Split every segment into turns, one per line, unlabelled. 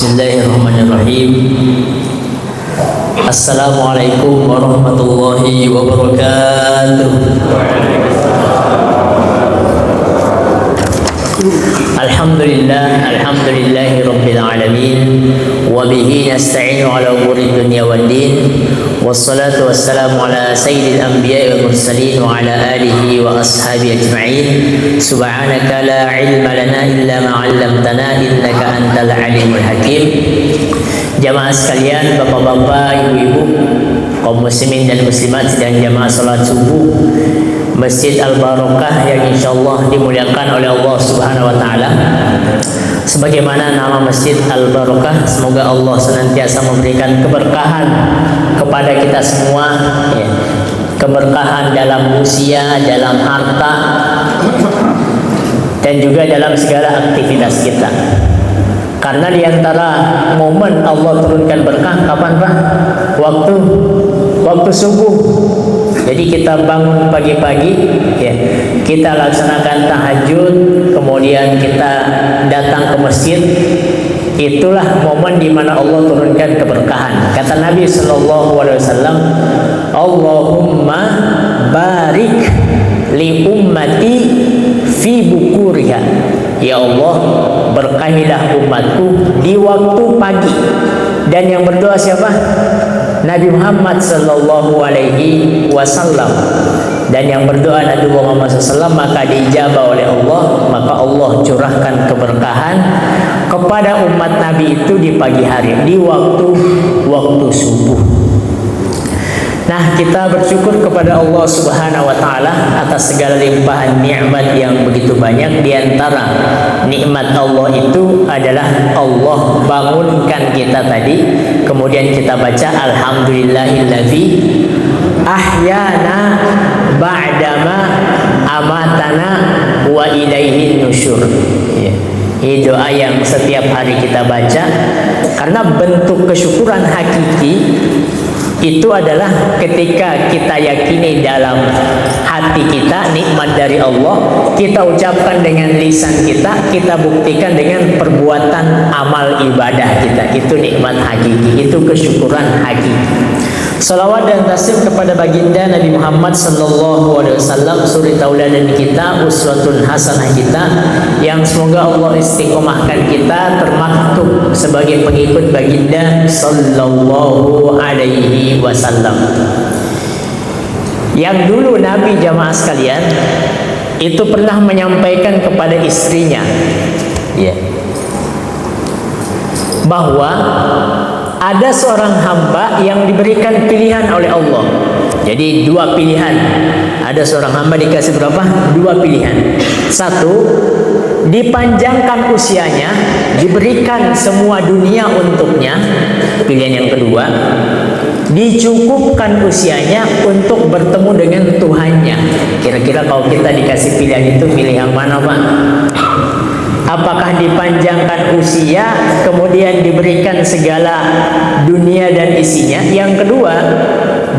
Bismillahirrahmanirrahim. Assalamualaikum warahmatullahi wabarakatuh. Alhamdulillahi rabbil alamin. Wa bihi nasta'inu ala umuri dunya wad din. Wassalatu wassalamu ala sayyidil anbiya'i wal mursalin wa ala alihi wa ashabihi ajma'in. Subhanaka la ilma lana illa ma 'allamtana innaka antal alimul hakim. Jamaah sekalian, bapak-bapak, ibu-ibu, kaum muslimin dan muslimat sedang jamaah salat subuh Masjid Al-Barakah yang insyaallah dimuliakan oleh Allah Subhanahu wa taala. Sebagaimana nama Masjid Al-Barakah, semoga Allah senantiasa memberikan keberkahan kepada kita semua, ya. Keberkahan dalam usia, dalam harta, dan juga dalam segala aktivitas kita. Karena diantara momen Allah turunkan berkah kapan, Pak? Waktu subuh. Jadi kita bangun pagi-pagi, ya, kita laksanakan tahajud, kemudian kita datang ke masjid. Itulah momen di mana Allah turunkan keberkahan. Kata Nabi Sallallahu Alaihi Wasallam, Allahumma barik li ummati fi bukuriha. Ya Allah, berkahilah umatku di waktu pagi. Dan yang berdoa siapa? Nabi Muhammad Sallallahu Alaihi Wasallam. Dan yang berdoa Nabi Muhammad SAW maka diijabah oleh Allah, maka Allah curahkan keberkahan kepada umat Nabi itu di pagi hari, di waktu subuh. Nah, kita bersyukur kepada Allah Subhanahu wa taala atas segala limpahan nikmat yang begitu banyak. Di antara nikmat Allah itu adalah Allah bangunkan kita tadi, kemudian kita baca alhamdulillahillazi ahyana ba'dama amatana wa ilaihin nusyur. Ya. Ini doa yang setiap hari kita baca, karena bentuk kesyukuran hakiki itu adalah ketika kita yakini dalam hati kita nikmat dari Allah, kita ucapkan dengan lisan kita, kita buktikan dengan perbuatan amal ibadah kita. Itu nikmat hakiki, itu kesyukuran hakiki. Salawat dan taslim kepada baginda Nabi Muhammad Sallallahu Alaihi Wasallam, suri tauladan kita, uswatun hasanah kita, yang semoga Allah istiqomahkan kita termaktub sebagai pengikut baginda Sallallahu Alaihi Wasallam. Yang dulu Nabi, jamaah sekalian, itu pernah menyampaikan kepada istrinya, ya, bahwa ada seorang hamba yang diberikan pilihan oleh Allah. Jadi dua pilihan. Ada seorang hamba dikasih berapa? Dua pilihan. Satu, dipanjangkan usianya, diberikan semua dunia untuknya. Pilihan yang kedua, dicukupkan usianya untuk bertemu dengan Tuhannya. Kira-kira kalau kita dikasih pilihan itu, pilih yang mana, Pak? Apakah dipanjangkan usia kemudian diberikan segala dunia dan isinya? Yang kedua,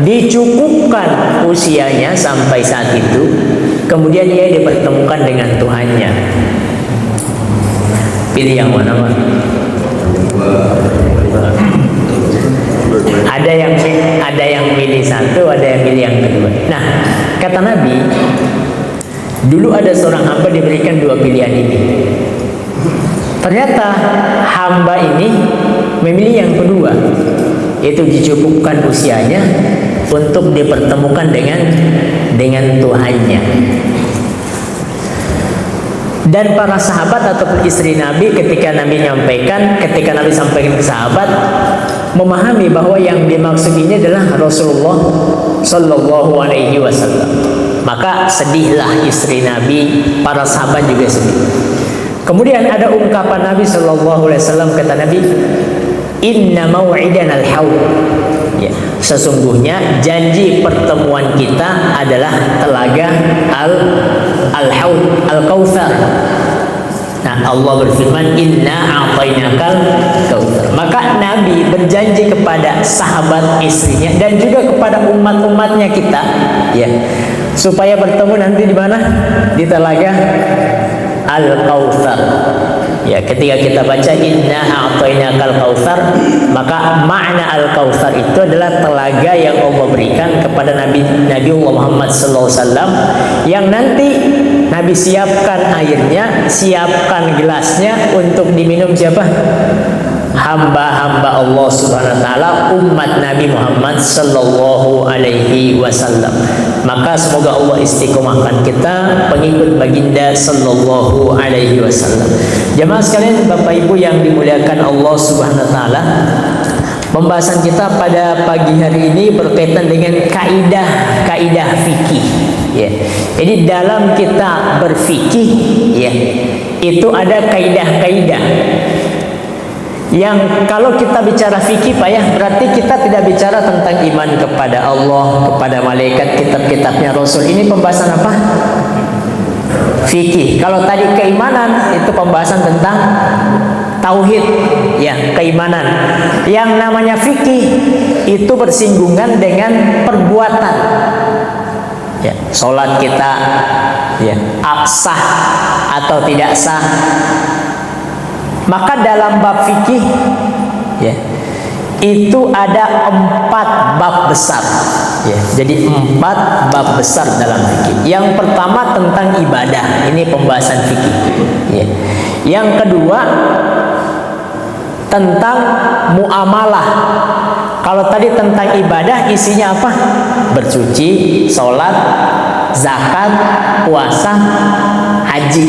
dicukupkan usianya sampai saat itu, kemudian ia dipertemukan dengan Tuhannya. Pilih yang mana, Pak? Ada yang pilih satu, ada yang pilih yang kedua. Nah, kata Nabi, dulu ada seorang hamba diberikan dua pilihan ini. Ternyata hamba ini memilih yang kedua, yaitu dicukupkan usianya untuk dipertemukan dengan Tuhannya. Dan para sahabat ataupun istri Nabi ketika Nabi sampaikan ke sahabat, memahami bahwa yang dimaksud ini adalah Rasulullah Sallallahu Alaihi Wasallam. Maka sedihlah istri Nabi, para sahabat juga sedih. Kemudian ada ungkapan Nabi Sallallahu Alaihi Wasallam, kata Nabi, Inna mau'idana al-haud. Ya, sesungguhnya janji pertemuan kita adalah telaga al-haud, al-kautsar. Nah, Allah berfirman, Inna a'tainakal kautsar. Maka Nabi berjanji kepada sahabat istrinya dan juga kepada umat-umatnya kita, ya, supaya bertemu nanti di mana? Di telaga al-kautsar. Ya, ketika kita baca inna a'tainakal kautsar, maka makna al-kautsar itu adalah telaga yang Allah berikan kepada Nabi Muhammad SAW, yang nanti Nabi siapkan airnya, siapkan gelasnya untuk diminum siapa? Hamba-hamba Allah Subhanahu wa taala, umat Nabi Muhammad sallallahu alaihi wasallam. Maka semoga Allah istiqomahkan kita pengikut baginda sallallahu alaihi wasallam. Jemaah sekalian, Bapak Ibu yang dimuliakan Allah Subhanahu wa taala, pembahasan kita pada pagi hari ini berkaitan dengan kaidah fikih. Ya. Jadi dalam kita berfikih, ya, itu ada kaidah-kaidah yang kalau kita bicara fikih, Pak, ya, berarti kita tidak bicara tentang iman kepada Allah, kepada malaikat, kitab-kitabnya Rasul. Ini pembahasan apa? Fikih. Kalau tadi keimanan, itu pembahasan tentang tauhid, ya, keimanan. Yang namanya fikih itu bersinggungan dengan perbuatan. Ya, sholat kita, ya, sah atau tidak sah. Maka dalam bab fikih, ya, itu ada 4 bab besar. Ya, jadi 4 bab besar dalam fikih. Yang pertama tentang ibadah, ini pembahasan fikih. Ya. Yang kedua tentang muamalah. Kalau tadi tentang ibadah, isinya apa? Bersuci, sholat, zakat, puasa, haji.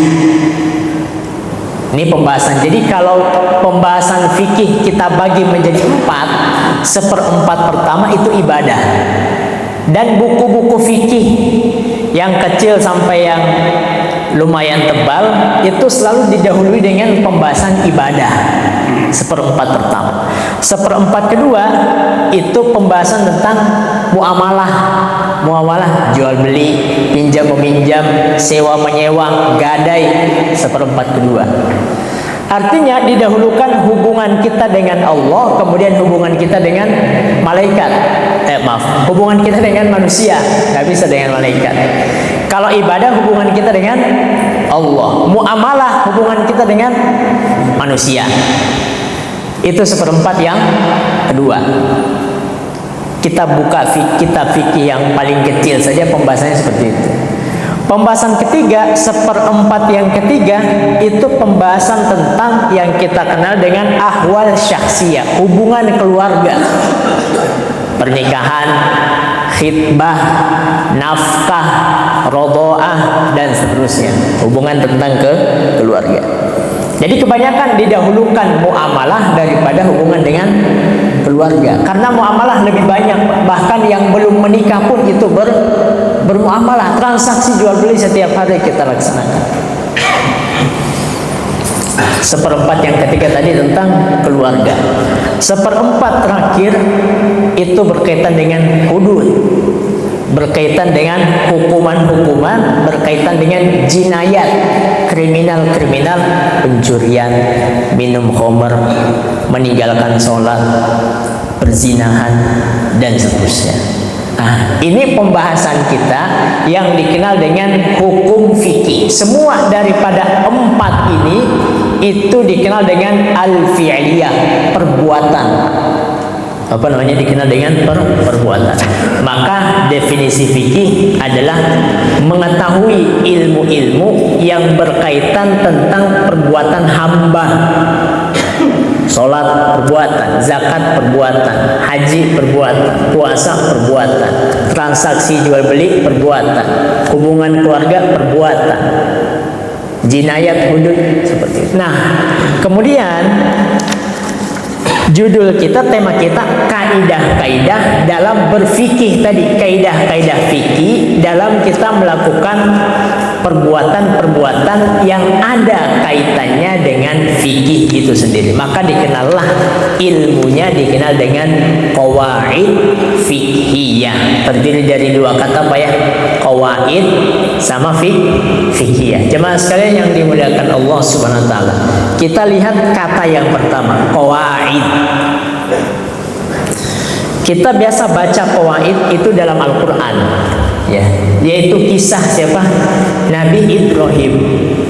Ini pembahasan. Jadi kalau pembahasan fikih kita bagi menjadi 4, 1/4 pertama itu ibadah. Dan buku-buku fikih yang kecil sampai yang lumayan tebal itu selalu didahului dengan pembahasan ibadah. 1/4 pertama. 1/4 kedua itu pembahasan tentang muamalah. Muamalah, jual beli, pinjam meminjam, sewa menyewa, gadai. 1/4 kedua. Artinya didahulukan hubungan kita dengan Allah, kemudian hubungan kita dengan malaikat. Hubungan kita dengan manusia, nggak bisa dengan malaikat. Kalau ibadah, hubungan kita dengan Allah. Muamalah, hubungan kita dengan manusia. Itu 1/4 yang kedua. Kita buka kitab fikih yang paling kecil saja, pembahasannya seperti itu. Pembahasan ketiga, 1/4 yang ketiga, itu pembahasan tentang yang kita kenal dengan ahwal syakhsiyah, hubungan keluarga, pernikahan, khitbah, nafkah, rodhoah, dan seterusnya. Hubungan tentang keluarga. Jadi kebanyakan didahulukan muamalah daripada hubungan dengan keluarga. Karena muamalah lebih banyak, bahkan yang belum menikah pun itu bermuamalah, transaksi jual beli setiap hari kita laksanakan. 1/4 yang ketiga tadi tentang keluarga. 1/4 terakhir itu berkaitan dengan hudud, berkaitan dengan hukuman-hukuman, berkaitan dengan jinayat, kriminal-kriminal, pencurian, minum khamr, meninggalkan sholat, perzinahan, dan seterusnya. Nah, ini pembahasan kita yang dikenal dengan hukum fikih. Semua daripada 4 ini itu dikenal dengan al-fi'liyah, perbuatan. Apa namanya, dikenal dengan perbuatan. Maka definisi fikih adalah mengetahui ilmu-ilmu yang berkaitan tentang perbuatan hamba. Sholat perbuatan, zakat perbuatan, haji perbuatan, puasa perbuatan, transaksi jual beli perbuatan, hubungan keluarga perbuatan, jinayat, hudud, seperti itu. Nah, kemudian judul kita, tema kita, kaidah-kaidah dalam berfikih tadi. Kaidah-kaidah fikih dalam kita melakukan perbuatan-perbuatan yang ada kaitannya dengan fikih itu sendiri. Maka dikenallah ilmunya dikenal dengan qawaid fikhiyah. Terdiri dari 2 kata, apa ya? Qawaid sama fikhiyah. Jemaah sekalian yang dimuliakan Allah Subhanahu wa taala. Kita lihat kata yang pertama, qawaid. Kita biasa baca qawaid itu dalam Al-Qur'an, ya, yaitu kisah siapa? Nabi Ibrahim.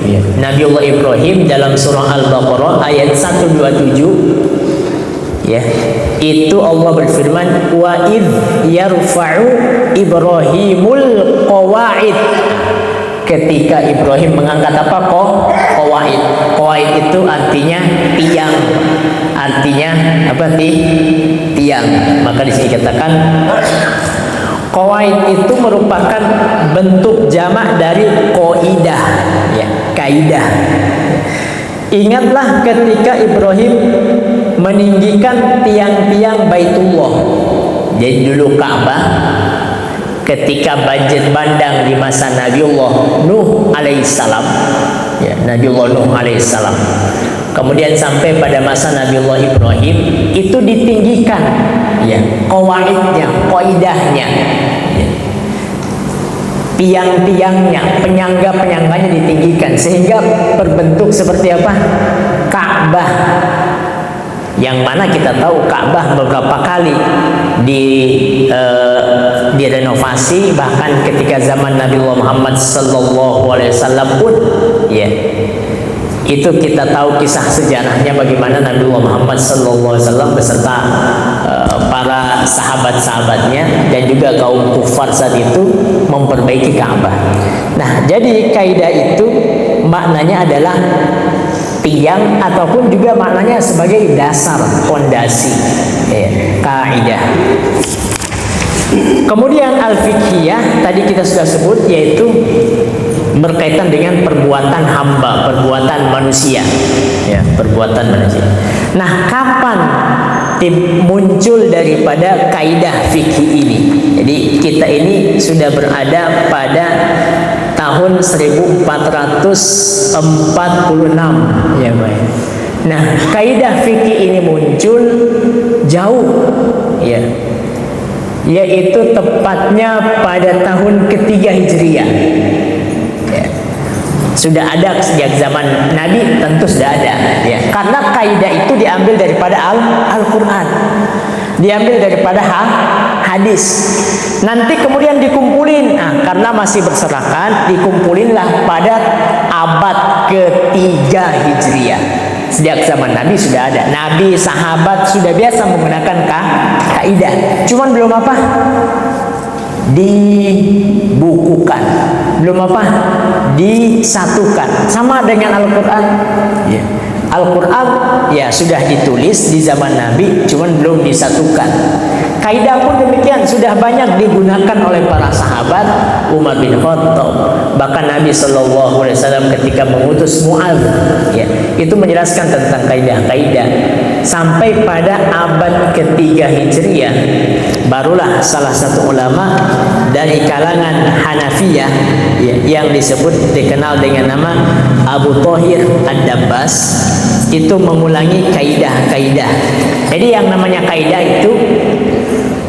Ya. Nabiullah Ibrahim dalam surah Al-Baqarah ayat 127, ya, itu Allah berfirman, wa id yarfa'u Ibrahimul qawaid, ketika Ibrahim mengangkat apa? Qawaid. Qawaid itu artinya tiang, artinya apa? Tiang. Maka di sini katakan qawaid itu merupakan bentuk jamak dari qaidah, ya, kaidah. Ingatlah ketika Ibrahim meninggikan tiang-tiang Baitullah. Jadi dulu Ka'bah ketika banjir bandang di masa Nabiullah Nuh alaihissalam, ya, Nabiullah Nuh alaihissalam, kemudian sampai pada masa Nabiullah Ibrahim, itu ditinggikan, ya, qawaidnya, qaidahnya, ya, tiang-tiangnya, penyangga-penyangganya ditinggikan sehingga berbentuk seperti apa? Ka'bah. Yang mana kita tahu Ka'bah beberapa kali direnovasi, bahkan ketika zaman Nabi Muhammad sallallahu alaihi wasallam pun, ya, itu kita tahu kisah sejarahnya bagaimana Nabi Muhammad sallallahu alaihi wasallam beserta para sahabat-sahabatnya dan juga kaum kufar saat itu memperbaiki Ka'bah. Nah, jadi kaidah itu maknanya adalah tiang ataupun juga maknanya sebagai dasar, fondasi, ya, kaidah. Kemudian al-fiqhiyah tadi kita sudah sebut, yaitu berkaitan dengan perbuatan hamba, perbuatan manusia, ya, perbuatan manusia. Nah, kapan muncul daripada kaidah fikih ini? Jadi kita ini sudah berada pada tahun 1446, ya baik. Nah, kaidah fikih ini muncul jauh, ya, yaitu tepatnya pada tahun ketiga Hijriah. Ya. Sudah ada sejak zaman Nabi, tentu sudah ada, ya. Karena kaidah itu diambil daripada Al-Quran, diambil daripada hadis. Nanti kemudian dikumpulin, nah, karena masih berserakan, dikumpulinlah pada abad ketiga Hijriah. Sejak zaman Nabi sudah ada, Nabi, sahabat sudah biasa menggunakan kaidah, cuman belum apa? Dibukukan, belum apa? Disatukan. Sama dengan Al-Quran, ya. Al-Quran, ya, sudah ditulis di zaman Nabi, cuman belum disatukan. Kaidah pun demikian, sudah banyak digunakan oleh para sahabat, Umar bin Khattab, bahkan Nabi Shallallahu Alaihi Wasallam ketika mengutus Mu'adz, ya, itu menjelaskan tentang kaidah-kaidah. Sampai pada abad ketiga Hijriah, barulah salah satu ulama dari kalangan Hanafiyah, ya, yang dikenal dengan nama Abu Thahir Ad-Dabbas, itu mengulangi kaidah-kaidah. Jadi yang namanya kaidah itu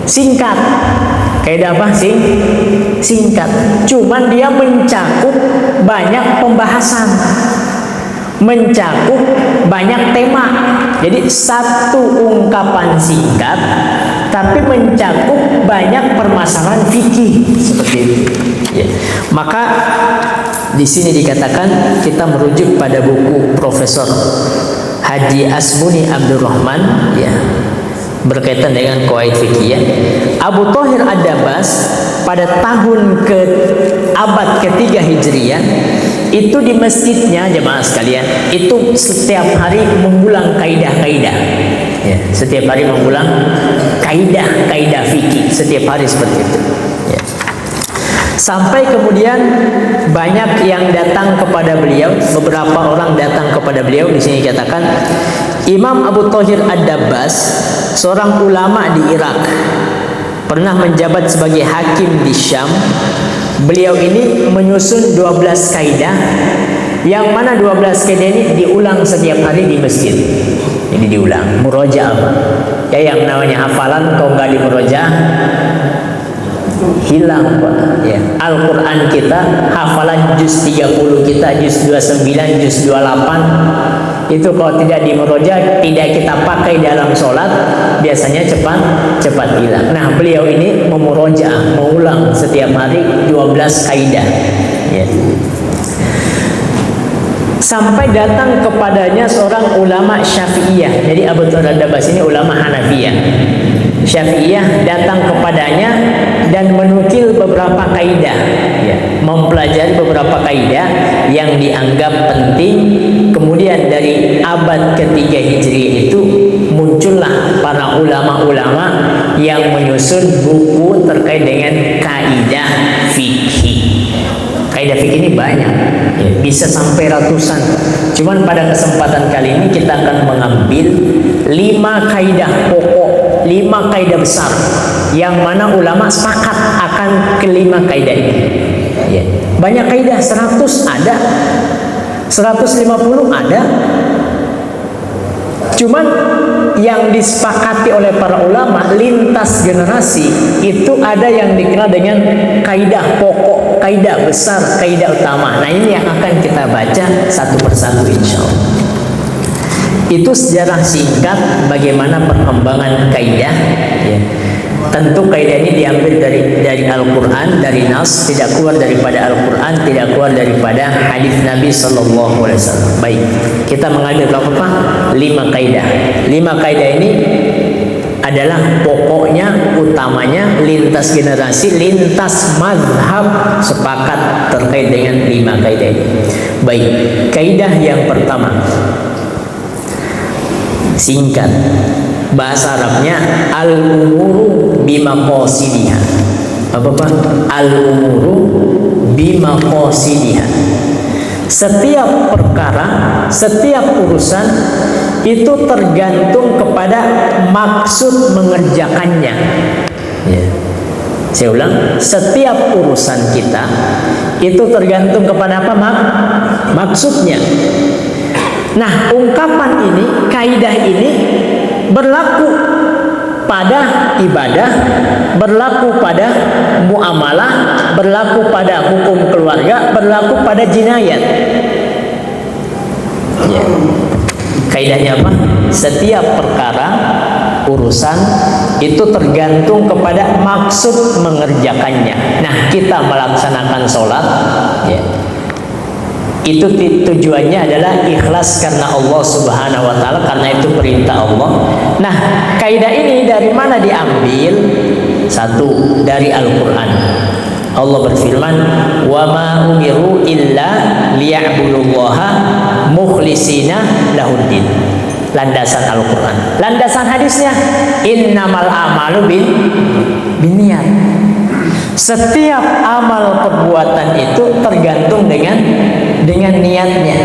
singkat. Kaidah apa? Singkat. Cuman dia mencakup banyak pembahasan, mencakup banyak tema. Jadi satu ungkapan singkat tapi mencakup banyak permasalahan fikih, seperti itu, ya. Maka di sini dikatakan kita merujuk pada buku Profesor Haji Asmuni Abdurrahman, ya, berkaitan dengan qawaid fikih. Abu Thahir Ad-Dabbas pada tahun abad ketiga Hijriah itu di masjidnya, jemaah sekalian, itu setiap hari mengulang kaidah-kaidah, ya, setiap hari mengulang kaidah-kaidah fikih setiap hari seperti itu, ya. Sampai kemudian banyak yang datang kepada beliau, beberapa orang datang kepada beliau. Di sini dikatakan Imam Abu Thahir Ad-Dabbas, seorang ulama di Irak, pernah menjabat sebagai hakim di Syam. Beliau ini menyusun 12 kaidah, yang mana 12 kaidah ini diulang setiap hari di masjid. Jadi diulang, murojaah. Ya, yang namanya hafalan kalau nggak di murojaah hilang, Pak. Ya, Al-Quran kita, hafalan juz 30 kita, juz 29, juz 28, itu kalau tidak dimurojaah, tidak kita pakai dalam sholat, biasanya cepat hilang. Nah, beliau ini memurojaah, mengulang setiap hari 12 kaidah, ya. sampai datang kepadanya seorang ulama Syafi'iyah. Jadi Abu Tardabas ini ulama Hanafiyah. Syafi'iyah datang kepadanya dan menukil beberapa kaidah, ya, mempelajari beberapa kaidah yang dianggap penting. Kemudian dari abad ketiga Hijriah itu muncullah para ulama-ulama yang menyusun buku terkait dengan kaidah fikih. Kaidah fikih ini banyak, ya, bisa sampai ratusan. Cuman pada kesempatan kali ini kita akan mengambil 5 kaidah pokok, 5 kaidah besar yang mana ulama sepakat akan kelima kaidah ini. Ya. Banyak kaidah, 100 ada, 150 ada. Cuman yang disepakati oleh para ulama lintas generasi itu ada yang dikenal dengan kaidah pokok, kaidah besar, kaidah utama. Nah, ini yang akan kita baca satu persatu insya Allah. Itu sejarah singkat bagaimana perkembangan kaidah, ya. Tentu kaidah ini diambil dari Al-Quran, dari nas, tidak keluar daripada Al-Quran, tidak keluar daripada hadis Nabi Sallallahu Alaihi Wasallam. Baik, kita mengambil apa? 5 kaidah. 5 kaidah ini adalah pokoknya, utamanya, lintas generasi, lintas mazhab sepakat terkait dengan 5 kaidah ini. Baik, kaidah yang pertama, singkat, bahasa Arabnya al-umuru bimaqasidiha. Apa Pak? Al-umuru bimaqasidiha. Setiap perkara, setiap urusan itu tergantung kepada maksud mengerjakannya. Ya. Saya ulang, setiap urusan kita itu tergantung kepada apa, maksudnya. Nah, ungkapan ini, kaidah ini berlaku pada ibadah, berlaku pada muamalah, berlaku pada hukum keluarga, berlaku pada jinayat. Ya. Kaidahnya apa? Setiap perkara, urusan itu tergantung kepada maksud mengerjakannya. Nah, kita melaksanakan sholat, ya, itu tujuannya adalah ikhlas karena Allah Subhanahu wa taala, karena itu perintah Allah. Nah, kaidah ini dari mana diambil? Satu, dari Al-Qur'an. Allah berfirman, "Wa ma umiru illa liya'budullaha mukhlishina lahuddin." Landasan Al-Qur'an. Landasan hadisnya, innamal a'malu binniyat. Setiap amal perbuatan itu tergantung dengan niatnya,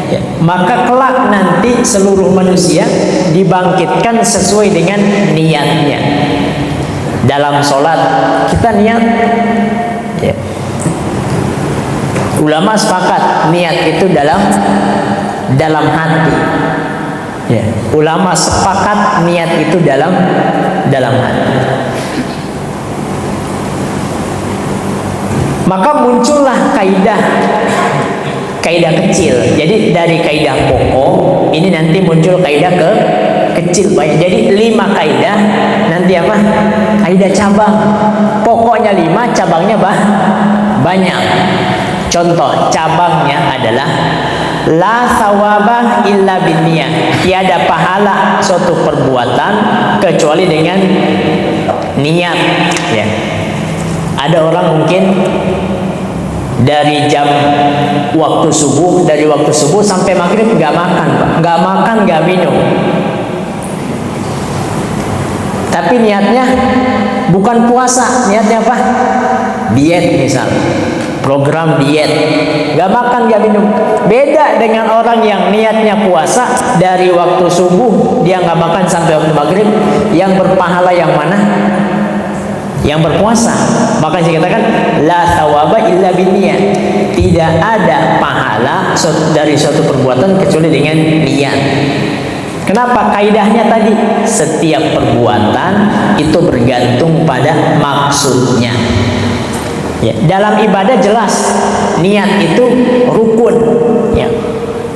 ya. Maka kelak nanti seluruh manusia dibangkitkan sesuai dengan niatnya. Dalam sholat kita niat, ya. Ulama sepakat niat itu dalam hati, ya. Ulama sepakat niat itu dalam hati. Maka muncullah kaidah kecil. Jadi dari kaidah pokok ini nanti muncul kaidah kecil banyak. Jadi 5 kaidah, nanti apa? Kaidah cabang. Pokoknya 5, cabangnya banyak. Contoh cabangnya adalah la thawaba illa binniyah. Tiada pahala suatu perbuatan kecuali dengan niat, ya. Ada orang mungkin dari waktu subuh sampai maghrib nggak makan, Pak. Nggak makan, nggak minum. Tapi niatnya bukan puasa, niatnya apa? Diet misal, program diet. Nggak makan, nggak minum. Beda dengan orang yang niatnya puasa, dari waktu subuh dia nggak makan sampai waktu maghrib. Yang berpahala yang mana? Yang berpuasa. Maka saya katakan la thawaba illa binniyat. Tidak ada pahala dari suatu perbuatan kecuali dengan niat. Kenapa? Kaidahnya tadi, setiap perbuatan itu bergantung pada maksudnya. Ya, dalam ibadah jelas niat itu rukun, ya.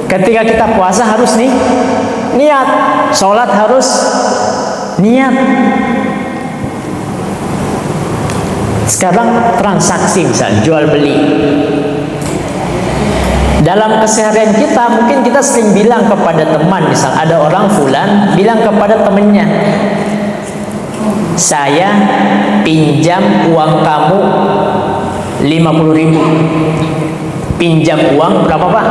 Ketika kita puasa harus niat, sholat harus niat. Sekarang transaksi misal jual beli, Dalam keseharian kita, mungkin kita sering bilang kepada teman, misal ada orang fulan bilang kepada temannya, saya pinjam uang kamu 50.000. Pinjam uang berapa Pak?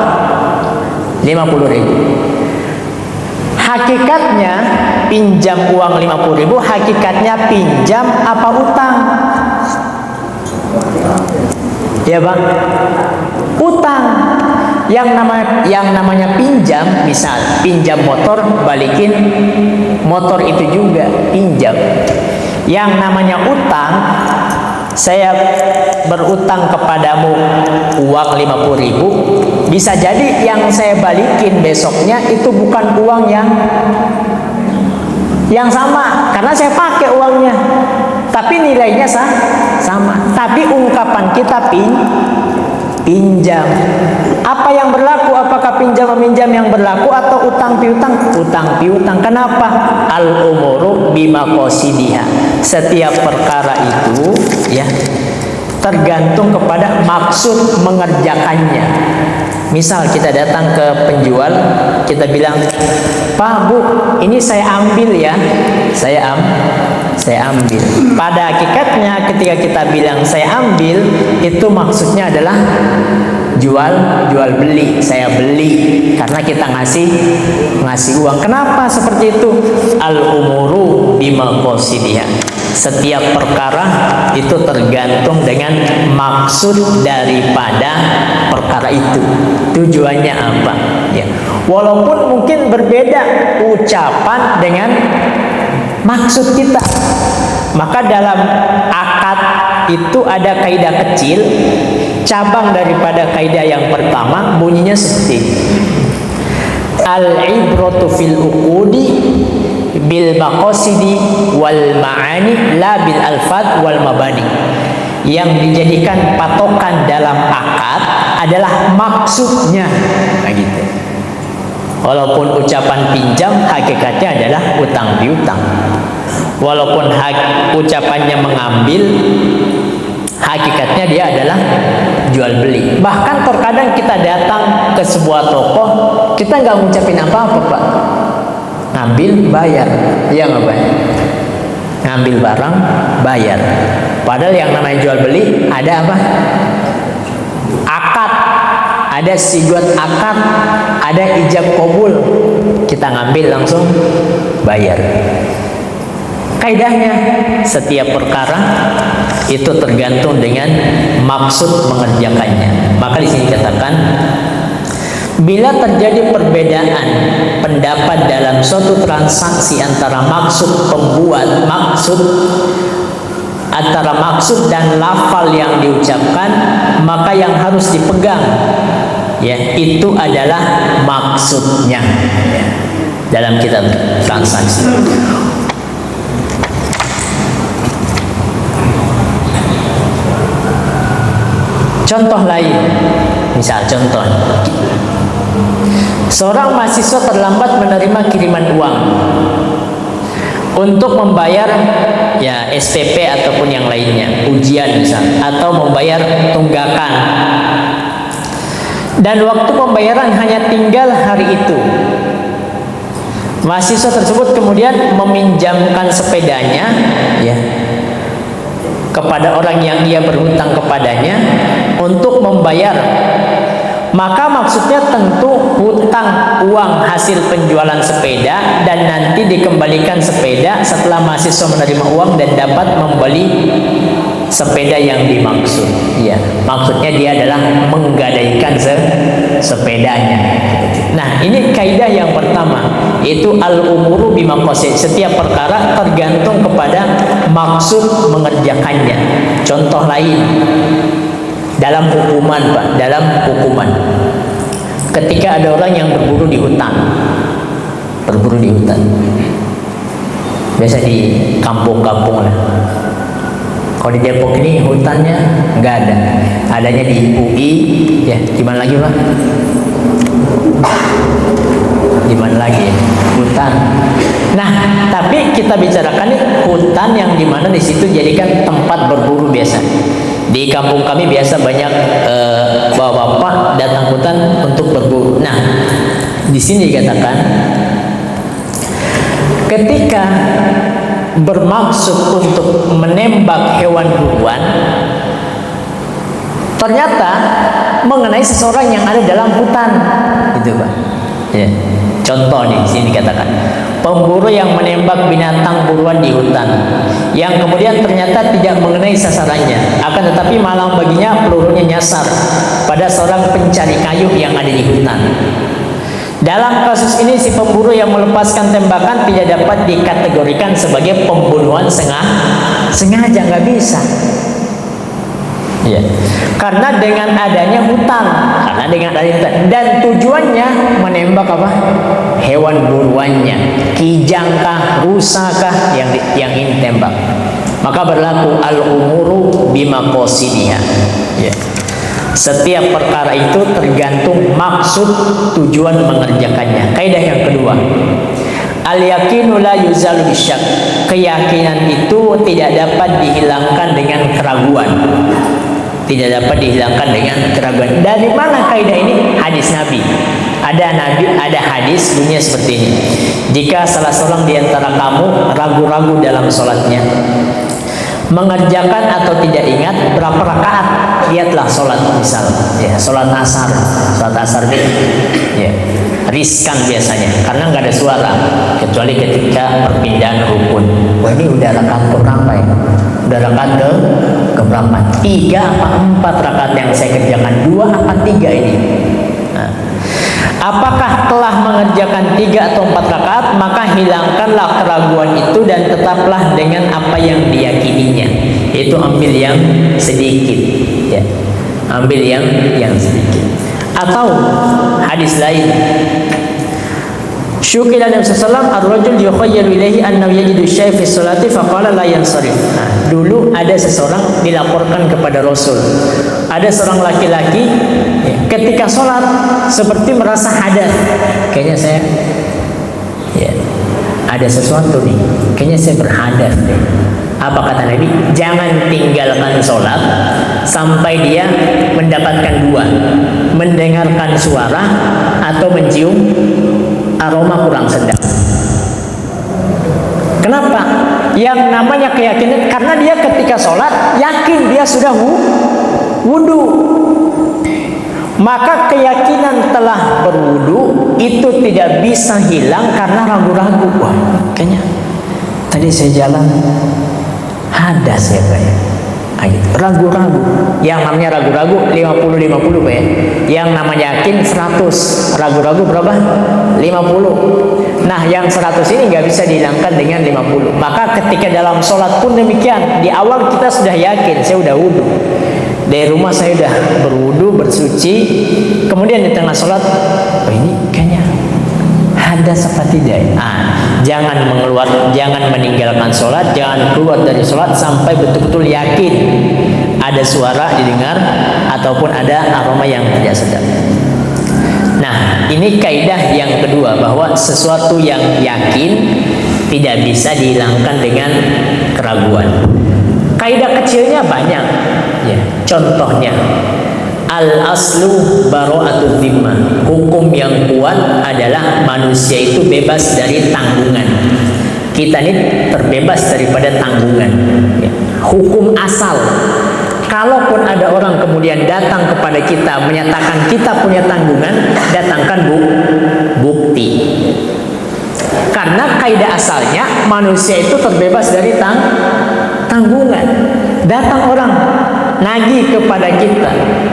50.000. Hakikatnya pinjam uang 50.000, hakikatnya pinjam apa utang? Ya Bang, utang. Yang namanya pinjam, misal pinjam motor, balikin motor itu juga pinjam. Yang namanya utang, saya berutang kepadamu uang 50.000, bisa jadi yang saya balikin besoknya itu bukan uang yang sama, karena saya pakai uangnya, tapi nilainya sama. Tapi ungkapan kita pinjam. Apa yang berlaku? Apakah pinjam meminjam yang berlaku atau utang piutang? Utang piutang. Kenapa? Al-umuru bimaqasidiha. Setiap perkara itu ya tergantung kepada maksud mengerjakannya. Misal kita datang ke penjual, kita bilang, Pak, Bu, ini saya ambil ya. Saya ambil. Pada hakikatnya ketika kita bilang saya ambil, itu maksudnya adalah jual beli. Saya beli karena kita ngasih uang. Kenapa seperti itu? Al-umuru bimaqasidiha. Setiap perkara itu tergantung dengan maksud daripada perkara itu. Tujuannya apa? Ya. Walaupun mungkin berbeda ucapan dengan maksud kita. Maka dalam akad itu ada kaidah kecil, cabang daripada kaidah yang pertama, bunyinya seperti ini. Al-ibratu fil uqudi bil maqasidi wal ma'ani la bil alfad wal mabani. Yang dijadikan patokan dalam akad adalah maksudnya. Nah gitu. Walaupun ucapan pinjam hakikatnya adalah utang piutang. Walaupun ucapannya mengambil, hakikatnya dia adalah jual beli. Bahkan terkadang kita datang ke sebuah toko, kita nggak ngucapin apa-apa Pak. Ngambil, bayar. Iya nggak Pak? Ngambil barang, bayar. Padahal yang namanya jual beli ada apa? Akad. Ada sigot akad, ada ijab kabul. Kita ngambil langsung bayar. Kaidahnya setiap perkara itu tergantung dengan maksud mengerjakannya. Maka di sini dikatakan, bila terjadi perbedaan pendapat dalam suatu transaksi antara maksud pembuat, antara maksud dan lafal yang diucapkan, maka yang harus dipegang ya itu adalah maksudnya ya, dalam kitab transaksi. Contoh lain, misal contoh, seorang mahasiswa terlambat menerima kiriman uang untuk membayar ya SPP ataupun yang lainnya, ujian misal, atau membayar tunggakan, dan waktu pembayaran hanya tinggal hari itu. Mahasiswa tersebut kemudian meminjamkan sepedanya ya kepada orang yang ia berhutang kepadanya untuk membayar. Maka maksudnya tentu hutang uang hasil penjualan sepeda, dan nanti dikembalikan sepeda setelah mahasiswa menerima uang dan dapat membeli sepeda yang dimaksud. Ya, maksudnya dia adalah menggadaikan sepedanya. Nah, ini kaidah yang pertama, yaitu al-umuru bimaqasid. Setiap perkara tergantung kepada maksud mengerjakannya. Contoh lain, dalam hukuman Pak, dalam hukuman, ketika ada orang yang berburu di hutan, biasa di kampung-kampung lah. Kalau di Depok ini hutannya nggak ada, adanya di UI ya. Gimana lagi Pak? Gimana lagi hutan? Nah, tapi kita bicarakan nih hutan yang dimana di situ jadikan tempat berburu biasa. Di kampung kami biasa banyak bapak-bapak datang hutan untuk berburu. Nah, di sini dikatakan ketika bermaksud untuk menembak hewan buruan, ternyata mengenai seseorang yang ada dalam hutan, gitu Pak. Ya. Contoh nih, sini dikatakan pemburu yang menembak binatang buruan di hutan, yang kemudian ternyata tidak mengenai sasarannya, akan tetapi malam baginya pelurunya nyasar pada seorang pencari kayu yang ada di hutan. Dalam kasus ini si pemburu yang melepaskan tembakan tidak dapat dikategorikan sebagai pembunuhan sengaja, nggak bisa. Ya. Karena dengan adanya hutan, dan tujuannya menembak apa? Hewan buruannya, kijangkah, rusakah yang ingin tembak. Maka berlaku al-umuru bima qasidiha. Ya. Setiap perkara itu tergantung maksud tujuan mengerjakannya. Kaidah yang kedua, al-yakinu la yuzalu bisyak. Keyakinan itu tidak dapat dihilangkan dengan keraguan. Tidak dapat dihilangkan dengan keraguan. Dari mana kaidah ini? Hadis Nabi. Ada hadis bunyinya seperti ini. Jika salah seorang di antara kamu ragu-ragu dalam sholatnya, mengerjakan atau tidak ingat berapa rakaat, lihatlah sholat, misal ya, sholat asar nih, ya, riskan biasanya karena nggak ada suara kecuali ketika perpindahan rukun. Wah, ini udah rakaat keberapa ya? Udah rakaat ke berapa? 3 apa 4 rakaat yang saya kerjakan? 2 apa 3 ini? Nah, apakah telah mengerjakan 3 atau 4 rakaat, maka hilangkanlah keraguan itu dan tetaplah dengan apa yang diyakininya. Itu ambil yang sedikit, ya. Ambil yang sedikit. Atau hadis lain, syukila Nabi sallallahu ar-rajul yukhayyalu ilaihi annahu yajidu syai' fi sholati faqala la yansarif. Nah, dulu ada seseorang dilaporkan kepada Rasul, ada seorang laki-laki ya, ketika sholat seperti merasa hadas. Kayaknya saya ya, ada sesuatu nih, kayaknya saya berhadas deh. Apa kata Nabi? Jangan tinggalkan sholat sampai dia mendapatkan 2, mendengarkan suara atau mencium aroma kurang sedap. Kenapa? Yang namanya keyakinan, karena dia ketika sholat yakin dia sudah wudhu, maka keyakinan telah berwudhu itu tidak bisa hilang karena ragu-ragu. Wah, kayaknya tadi saya jalan hadas ya Pak ya. Ragu-ragu. Yang namanya ragu-ragu 50-50 Pak ya. Yang namanya yakin 100. Ragu-ragu berapa? 50. Nah, yang 100 ini nggak bisa dihilangkan dengan 50. Maka ketika dalam sholat pun demikian. Di awal kita sudah yakin, saya udah wudhu. Dari rumah saya udah berwudhu, bersuci. Kemudian di tengah sholat, oh ini kayaknya hadas apa tidak? Jangan meninggalkan sholat, jangan keluar dari sholat sampai betul-betul yakin ada suara didengar ataupun ada aroma yang tidak sedap. Nah, ini kaidah yang kedua, bahwa sesuatu yang yakin tidak bisa dihilangkan dengan keraguan. Kaidah kecilnya banyak, ya. Contohnya, al-aslu baro'atu dhimmah. Hukum yang kuat adalah manusia itu bebas dari tanggungan. Kita ini terbebas daripada tanggungan, ya. Hukum asal. Kalaupun ada orang kemudian datang kepada kita menyatakan kita punya tanggungan, datangkan bukti. Karena kaidah asalnya manusia itu terbebas dari tanggungan. Datang orang nagih kepada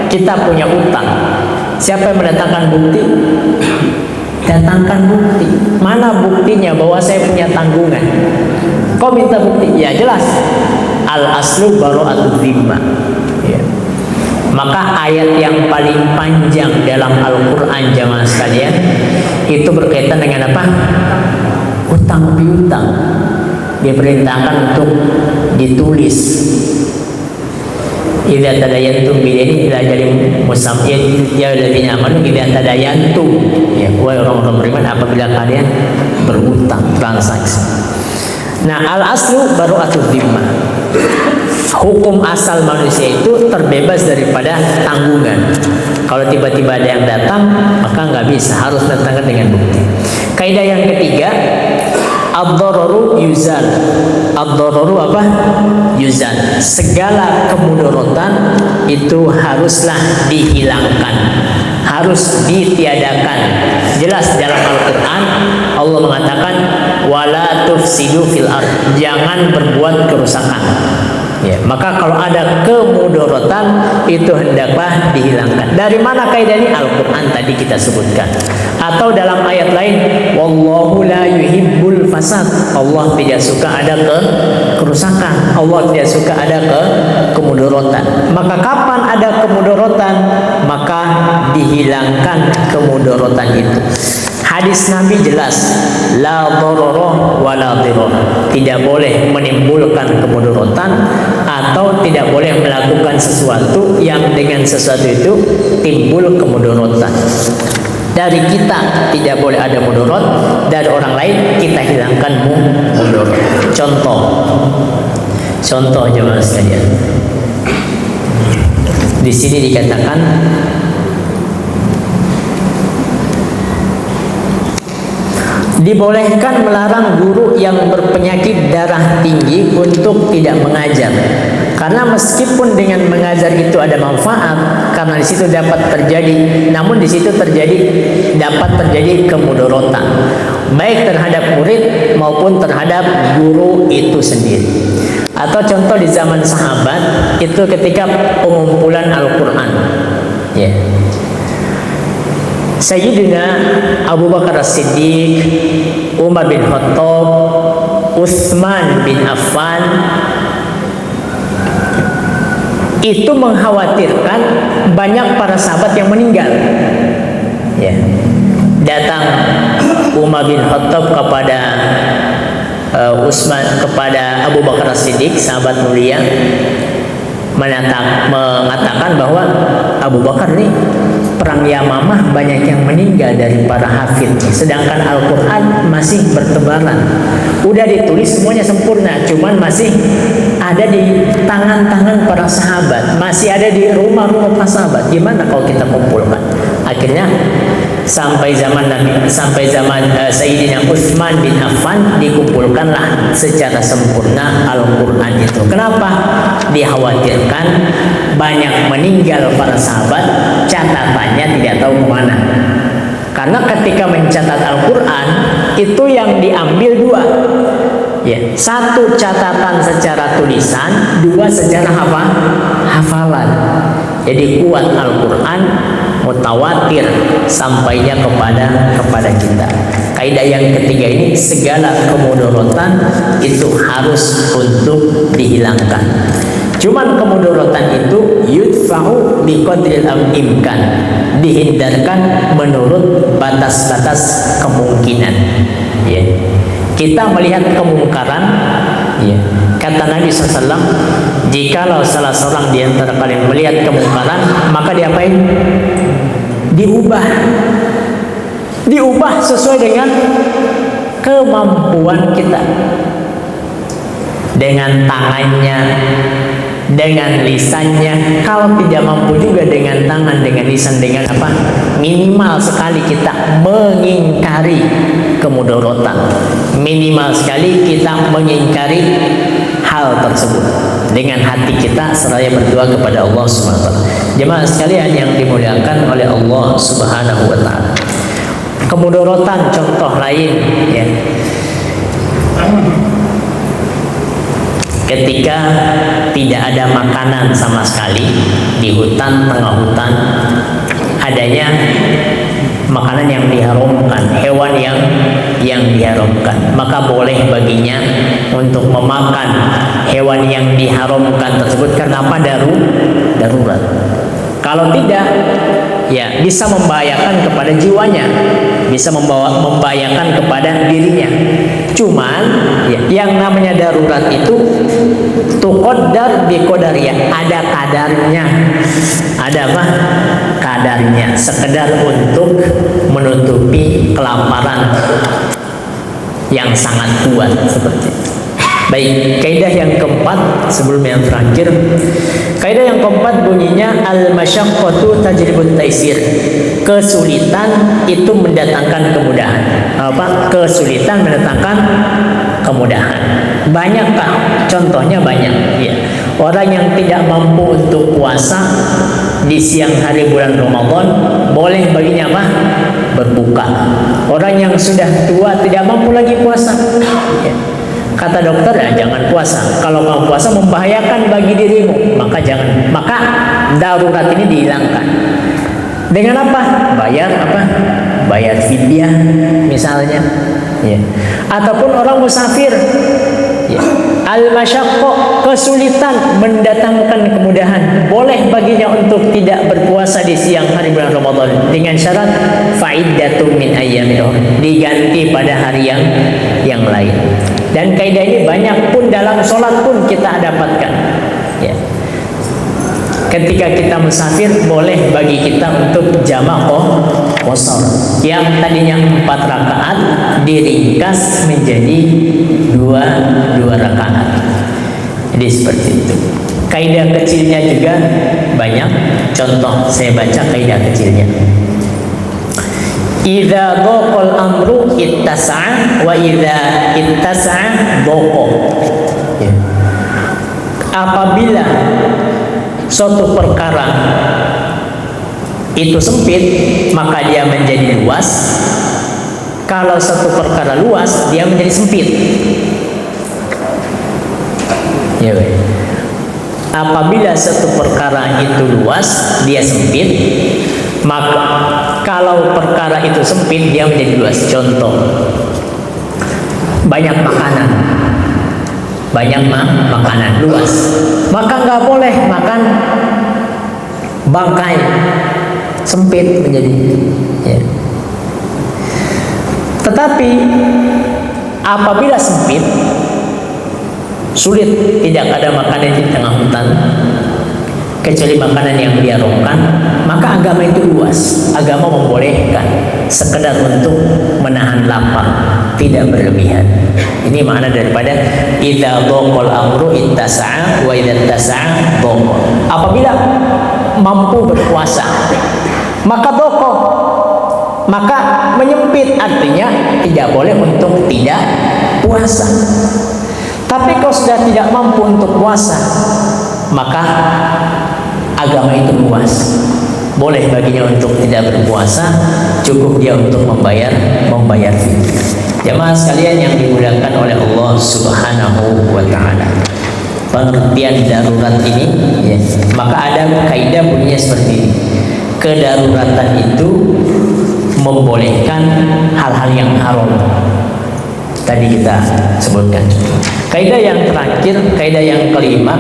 kita punya utang. Siapa yang mendatangkan bukti? Datangkan bukti. Mana buktinya bahwa saya punya tanggungan? Kau minta bukti? Ya jelas. Al-aslu baro'atu dhimmah. Ya. Maka ayat yang paling panjang dalam Al-Quran jamaah sekalian itu berkaitan dengan apa? Utang piutang. Diperintahkan untuk ditulis. Idza tadayantum bidaini ila ajalin musammin ya alladzina amanu idza tadayantum, ya wahai orang-orang beriman apabila kalian berutang transaksi. Nah, al aslu baro'atu dhimmah. hukum asal manusia itu terbebas daripada tanggungan. Kalau tiba-tiba ada yang datang, maka nggak bisa, harus datangkan dengan bukti. Kaidah yang ketiga, ad-dararu yuzal. Ad-dararu apa? Yuzal. Segala kemudaratan itu haruslah dihilangkan, harus ditiadakan. Jelas dalam Al-Quran Allah mengatakan wala tufsidu fil ard, jangan berbuat kerusakan. Ya, maka kalau ada kemudaratan itu hendaklah dihilangkan. Dari mana kaidah ini? Al-Quran tadi kita sebutkan. Atau dalam ayat lain, wallahu la yuhibbul fasad, Allah tidak suka ada kerusakan, Allah tidak suka ada kemudaratan. Maka kapan ada kemudaratan, maka dihilangkan kemudaratan itu. Hadis Nabi jelas, la darara wa la dirar, tidak boleh menimbulkan kemudaratan atau tidak boleh melakukan sesuatu yang dengan sesuatu itu timbul kemudaratan. Dari kita tidak boleh ada mudarat, dari orang lain kita hilangkan mudarat. Contoh jemaah sekalian. Di sini dikatakan dibolehkan melarang guru yang berpenyakit darah tinggi untuk tidak mengajar, karena meskipun dengan mengajar itu ada manfaat, karena di situ dapat terjadi, namun di situ dapat terjadi kemudaratan baik terhadap murid maupun terhadap guru itu sendiri. Atau contoh di zaman sahabat itu ketika pengumpulan Al-Quran, ya. Sayyidina Abu Bakar As-Siddiq, Umar bin Khattab, Utsman bin Affan itu mengkhawatirkan banyak para sahabat yang meninggal. Ya. Datang Umar bin Khattab kepada kepada Abu Bakar As-Siddiq, sahabat mulia, mengatakan bahwa Abu Bakar nih perang Yamamah banyak yang meninggal dari para hafid, sedangkan Al-Quran masih bertebaran, udah ditulis semuanya sempurna, cuman masih ada di tangan-tangan para sahabat, masih ada di rumah-rumah para sahabat. Gimana kalau kita kumpulkan? Akhirnya sampai zaman Sayyidina Utsman bin Affan dikumpulkanlah secara sempurna Al-Quran itu. Kenapa? Dikhawatirkan banyak meninggal para sahabat, catatannya tidak tahu kemana. Karena ketika mencatat Al-Quran itu yang diambil dua, ya, satu catatan secara tulisan, dua secara hafalan. Jadi kuat Al-Quran, mutawatir sampainya kepada kita. Kaidah yang ketiga ini, segala kemudaratan itu harus untuk dihilangkan. Cuman kemudaratan itu yudfa'u biqadril imkan, dihindarkan menurut batas-batas kemungkinan. Ya. Kita melihat kemungkaran, ya. Kata Nabi SAW, jikalau salah seorang di antara kalian melihat kemungkaran, maka diapain? Diubah sesuai dengan kemampuan kita, dengan tangannya, dengan lisannya. Kalau tidak mampu juga dengan tangan, dengan lisan, dengan apa? Minimal sekali kita mengingkari kemudaratan, minimal sekali kita mengingkari hal tersebut dengan hati kita seraya berdoa kepada Allah Subhanahu wa taala. Jemaah sekalian yang dimuliakan oleh Allah Subhanahu wa taala. Kemudaratan contoh lain, ya. Ketika tidak ada makanan sama sekali di hutan, tengah hutan, adanya makanan yang diharamkan, hewan yang diharamkan, maka boleh baginya untuk memakan hewan yang diharamkan tersebut. Karena apa? Darurat. Kalau tidak, ya bisa membahayakan kepada jiwanya, bisa membahayakan kepada dirinya. Cuman ya, yang namanya darurat itu tuqaddar biqadariyah, ada kadarnya. Ada apa? Kadarnya, sekedar untuk menutupi kelaparan yang sangat kuat seperti itu. Baik, kaidah yang keempat sebelum yang terakhir. Kaidah yang keempat bunyinya al-masyaqqatu tajlibut taisir. Kesulitan itu mendatangkan kemudahan. Apa? Kesulitan mendatangkan kemudahan. Banyakkah? Contohnya banyak. Ya. Orang yang tidak mampu untuk puasa di siang hari bulan Ramadan, boleh baginya apa? Berbuka. Orang yang sudah tua tidak mampu lagi puasa. Ya. Kata dokter, ya jangan puasa. Kalau kamu puasa membahayakan bagi dirimu, maka jangan. Maka darurat ini dihilangkan. Dengan apa? Bayar apa? Bayar fidyah misalnya. Ya. Ataupun orang musafir. Ya. Al-masyaqqah, kesulitan mendatangkan kemudahan. Boleh baginya untuk tidak berpuasa di siang hari bulan Ramadan dengan syarat fa'iddatun min ayyamin ukhra, diganti pada hari yang lain. Dan kaidah ini banyak pun dalam sholat pun kita dapatkan. Ya. Ketika kita musafir, boleh bagi kita untuk jamak qashar yang tadinya 4 rakaat diringkas menjadi 2 rakaat. Jadi seperti itu. Kaidah kecilnya juga banyak. Contoh, saya baca kaidah kecilnya. Idza dhaqal amru ittasa'a wa idza ittasa'a dhaqa. Ya. Apabila suatu perkara itu sempit, maka dia menjadi luas. Kalau satu perkara luas, dia menjadi sempit. Ya, apabila satu perkara itu luas, dia sempit. Maka kalau perkara itu sempit, dia menjadi luas. Contoh, banyak makanan, makanan luas, maka nggak boleh makan bangkai, sempit menjadi. Ya. Tetapi apabila sempit, sulit, tidak ada makanan di tengah hutan kecuali makanan yang diharamkan, maka agama itu luas. Agama membolehkan sekedar untuk menahan lapar, tidak berlebihan. Ini makna daripada idza dhaqal amru ittasa'a wa idza ittasa'a dhaqa. Apabila mampu berpuasa, maka dhaqa, maka menyempit, artinya tidak boleh untuk tidak puasa. Tapi kalau sudah tidak mampu untuk puasa, maka agama itu luas. Boleh baginya untuk tidak berpuasa, cukup dia untuk membayar fidyah. Jemaah sekalian yang dimuliakan oleh Allah Subhanahu wa taala. Pengertian darurat ini, ya, maka ada kaidah bunyinya seperti ini. Kedaruratan itu membolehkan hal-hal yang haram. Tadi kita sebutkan. Kaidah yang terakhir, kaidah yang kelima,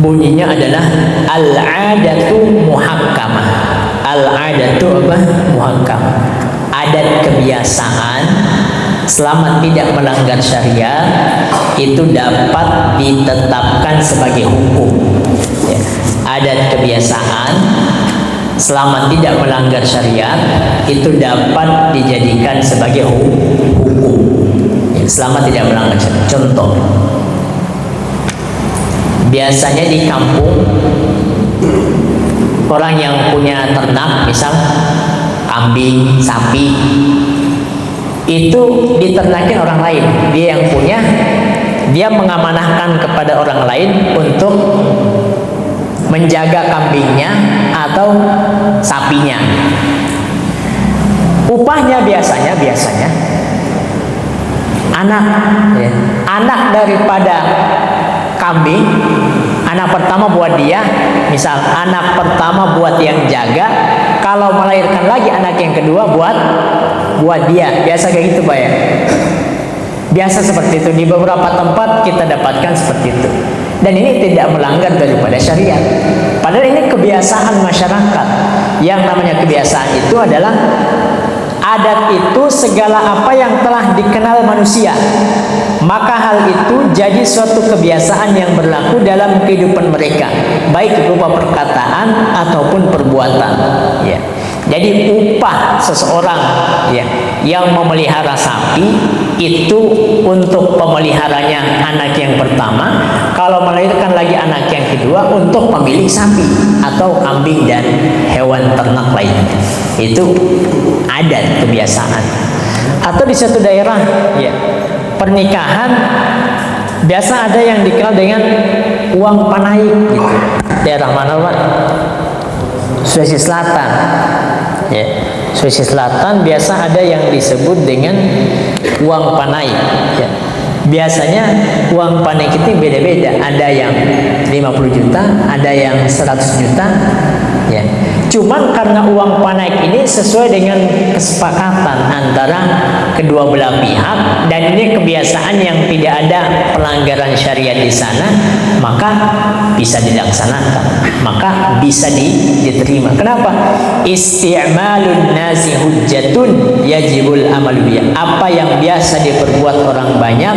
bunyinya adalah al-'adatu muhakkamah. Al-'adatu apa? Muhakkamah. Adat kebiasaan selama tidak melanggar syariat itu dapat ditetapkan sebagai hukum. Ya. Adat kebiasaan selama tidak melanggar syariat itu dapat dijadikan sebagai hukum. Ya, selama tidak melanggar syariat. Contoh, biasanya di kampung orang yang punya ternak, misal kambing, sapi, itu diternakin orang lain. Dia yang punya, dia mengamanahkan kepada orang lain untuk menjaga kambingnya atau sapinya. Upahnya biasanya anak, ya, anak daripada kambing. Anak pertama buat dia, misal anak pertama buat yang jaga, kalau melahirkan lagi anak yang kedua buat dia. Biasa kayak gitu, Pak ya. Biasa seperti itu, di beberapa tempat kita dapatkan seperti itu. Dan ini tidak melanggar daripada syariat. Padahal ini kebiasaan masyarakat. Yang namanya kebiasaan itu adalah adat itu segala apa yang telah dikenal manusia. Maka hal itu jadi suatu kebiasaan yang berlaku dalam kehidupan mereka, baik berupa perkataan ataupun perbuatan. Ya. Jadi upah seseorang ya yang memelihara sapi itu untuk pemeliharanya anak yang pertama, kalau melahirkan lagi anak yang kedua untuk pemilik sapi atau kambing dan hewan ternak lainnya. Itu adat kebiasaan. Atau di suatu daerah ya, pernikahan biasa ada yang dikenal dengan uang panaik gitu. Daerah mana Pak? Sulawesi Selatan ya. Sulawesi Selatan biasa ada yang disebut dengan uang panaik ya. Biasanya uang panaik itu beda-beda, ada yang 50 juta, ada yang 100 juta ya. Cuman karena uang panaik ini sesuai dengan kesepakatan antara kedua belah pihak dan ini kebiasaan yang tidak ada pelanggaran syariat di sana, maka bisa dilaksanakan, maka bisa diterima. Kenapa? Isti'malun nasi hujjatun yajibul amalu biha. Apa yang biasa diperbuat orang banyak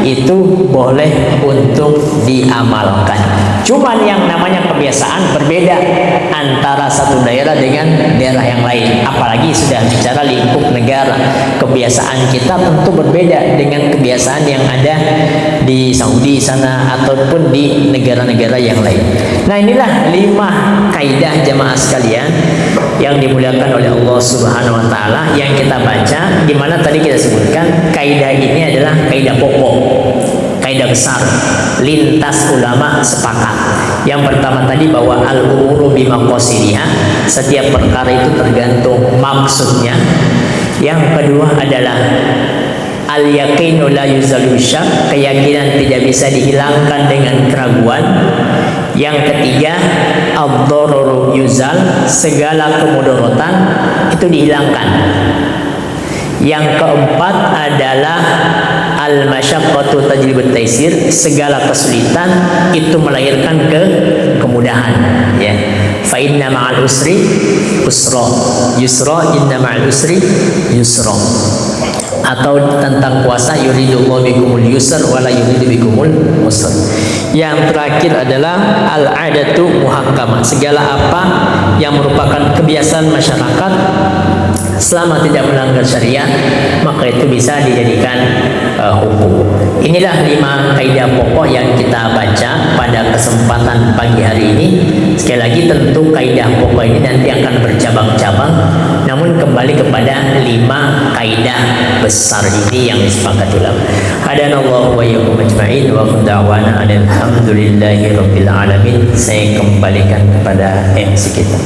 itu boleh untuk diamalkan. Cuman yang namanya kebiasaan berbeda antara satu daerah dengan daerah yang lain, apalagi sudah bicara lingkup negara. Kebiasaan kita tentu berbeda dengan kebiasaan yang ada di Saudi sana ataupun di negara-negara yang lain. Nah, inilah 5 kaidah jamaah sekalian yang dimuliakan oleh Allah Subhanahu wa taala yang kita baca, di mana tadi kita sebutkan kaidah ini adalah kaidah pokok, kaidah besar, lintas ulama sepakat. Yang pertama tadi bahwa al-umuru bimaqasidiha, setiap perkara itu tergantung maksudnya. Yang kedua adalah al-yaqinu la yuzalu syak, keyakinan tidak bisa dihilangkan dengan keraguan. Yang ketiga, ad-dararu yuzal, segala kemudaratan itu dihilangkan. Yang keempat adalah al-masyaqqatu tajlibut taisir, segala kesulitan itu melahirkan kemudahan ya. Fa inna ma'al usri usra, yusra inna ma'al usri yusra. Atau tentang puasa, yuridullahu bikumul yusr wa la yuridu bikumul usr. Yang terakhir adalah al-adatu muhakkamah, segala apa yang merupakan kebiasaan masyarakat selama tidak melanggar syariat maka itu bisa dijadikan hukum. Inilah 5 kaidah pokok yang kita baca pada kesempatan pagi hari ini. Sekali lagi tentu kaidah pokok ini nanti akan bercabang-cabang, namun kembali kepada 5 kaidah besar ini yang disepakati ulama. Hadanallahu wa iyyakum ajma'in wa da'wana alhamdulillahi rabbil alamin. Saya kembalikan kepada MC kita.